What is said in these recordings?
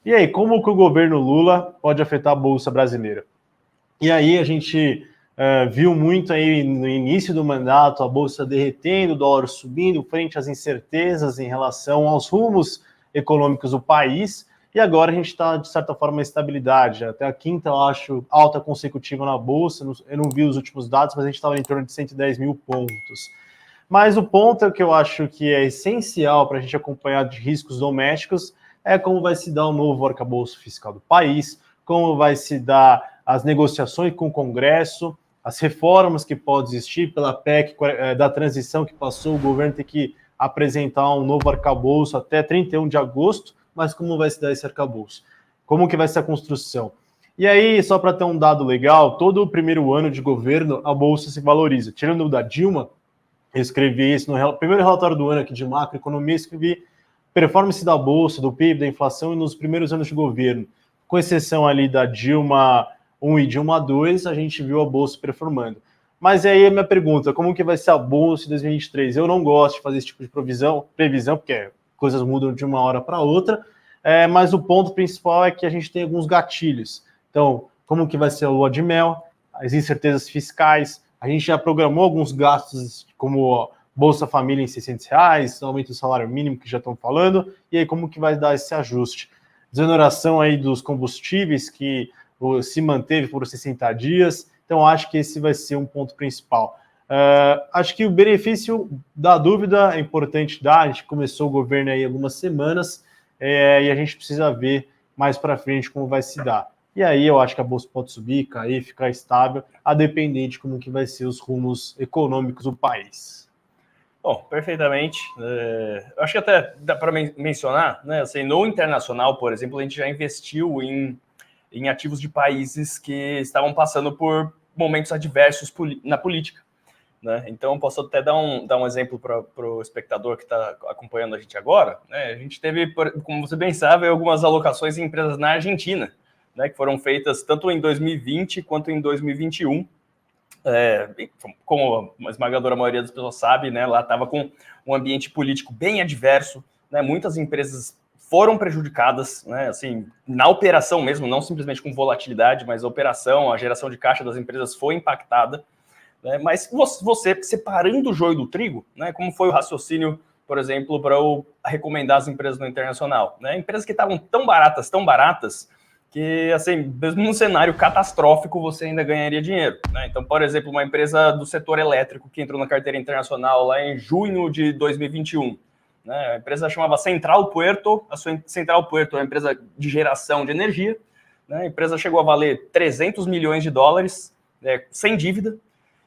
E aí, como que o governo Lula pode afetar a Bolsa brasileira? E aí a gente viu muito aí no início do mandato a Bolsa derretendo, o dólar subindo, frente às incertezas em relação aos rumos econômicos do país, e agora a gente está, de certa forma, em estabilidade. Até a quinta, eu acho, alta consecutiva na Bolsa, eu não vi os últimos dados, mas a gente estava em torno de 110 mil pontos. Mas o ponto que eu acho que é essencial para a gente acompanhar de riscos domésticos é como vai se dar o novo arcabouço fiscal do país, como vai se dar as negociações com o Congresso, as reformas que podem existir pela PEC da transição que passou, o governo tem que apresentar um novo arcabouço até 31 de agosto, mas como vai se dar esse arcabouço? Como que vai ser a construção? E aí, só para ter um dado legal, todo o primeiro ano de governo, a Bolsa se valoriza. Tirando o da Dilma, eu escrevi isso no primeiro relatório do ano aqui de macroeconomia, escrevi performance da Bolsa, do PIB, da inflação e nos primeiros anos de governo. Com exceção ali da Dilma 1 e Dilma 2, a gente viu a Bolsa performando. Mas aí a minha pergunta, como que vai ser a Bolsa em 2023? Eu não gosto de fazer esse tipo de previsão, porque coisas mudam de uma hora para outra, mas o ponto principal é que a gente tem alguns gatilhos. Então, como que vai ser a lua de mel, as incertezas fiscais, a gente já programou alguns gastos, como Bolsa Família em R$600, aumento do salário mínimo que já estão falando, e aí como que vai dar esse ajuste? Desoneração aí dos combustíveis que se manteve por 60 dias, então acho que esse vai ser um ponto principal. Acho que o benefício da dúvida é importante dar, a gente começou o governo aí algumas semanas, e a gente precisa ver mais para frente como vai se dar. E aí eu acho que a Bolsa pode subir, cair, ficar estável, a depender de como que vai ser os rumos econômicos do país. Bom, perfeitamente. Eu acho que até dá para mencionar, né? Assim, no internacional, por exemplo, a gente já investiu em ativos de países que estavam passando por momentos adversos na política, né? Então, posso até dar um exemplo para o espectador que está acompanhando a gente agora, né? A gente teve, como você bem sabe, algumas alocações em empresas na Argentina, né, que foram feitas tanto em 2020 quanto em 2021. Como a esmagadora maioria das pessoas sabe, né, lá estava com um ambiente político bem adverso, né, muitas empresas foram prejudicadas, né, assim, na operação mesmo, não simplesmente com volatilidade, mas a operação, a geração de caixa das empresas foi impactada, né, mas você separando o joio do trigo, né, como foi o raciocínio, por exemplo, para eu recomendar as empresas no internacional, né, empresas que estavam tão baratas, que, assim, mesmo num cenário catastrófico, você ainda ganharia dinheiro, né? Então, por exemplo, uma empresa do setor elétrico que entrou na carteira internacional lá em junho de 2021, né? A empresa chamava Central Puerto, a Central Puerto é uma empresa de geração de energia, né? A empresa chegou a valer 300 milhões de dólares, sem dívida,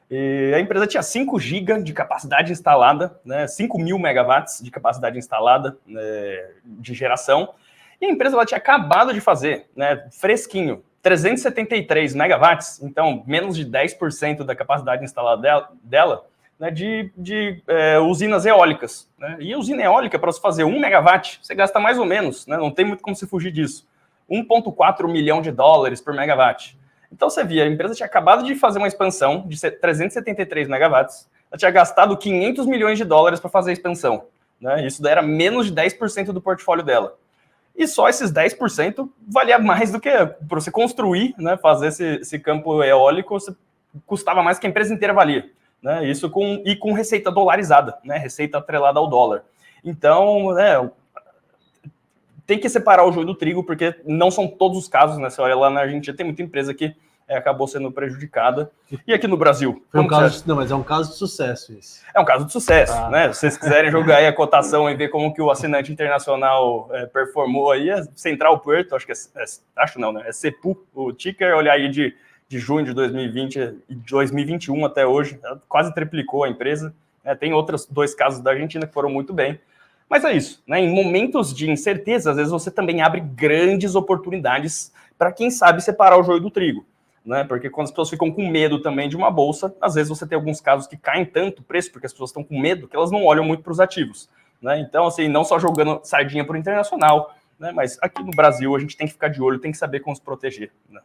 e a empresa tinha 5 GB de capacidade instalada, né? 5 mil megawatts de capacidade instalada, né, de geração. E a empresa ela tinha acabado de fazer, né, fresquinho, 373 megawatts, então menos de 10% da capacidade instalada dela, né, de usinas eólicas. Né? E usina eólica, para você fazer 1 megawatt, você gasta mais ou menos, né, não tem muito como se fugir disso, 1,4 milhão de dólares por megawatt. Então você via, a empresa tinha acabado de fazer uma expansão de 373 megawatts, ela tinha gastado 500 milhões de dólares para fazer a expansão. Né? Isso daí era menos de 10% do portfólio dela. E só esses 10% valia mais do que para você construir, né, fazer esse campo eólico, custava mais que a empresa inteira valia. Né, isso com receita dolarizada, né, receita atrelada ao dólar. Então, tem que separar o joio do trigo, porque não são todos os casos, né? Você olha lá na Argentina, tem muita empresa que acabou sendo prejudicada. E aqui no Brasil? Mas é um caso de sucesso isso. É um caso de sucesso, né? Se vocês quiserem jogar aí a cotação e ver como que o assinante internacional performou aí, é Central Puerto, acho que acho não, né? É CEPU, o ticker, olhar aí de junho de 2020 e 2021 até hoje, quase triplicou a empresa. Tem outros 2 casos da Argentina que foram muito bem. Mas é isso, né? Em momentos de incerteza, às vezes você também abre grandes oportunidades para quem sabe separar o joio do trigo. Né? Porque quando as pessoas ficam com medo também de uma bolsa, às vezes você tem alguns casos que caem tanto o preço, porque as pessoas estão com medo, que elas não olham muito para os ativos. Né? Então, assim, não só jogando sardinha para o internacional, né? Mas aqui no Brasil a gente tem que ficar de olho, tem que saber como se proteger. Né?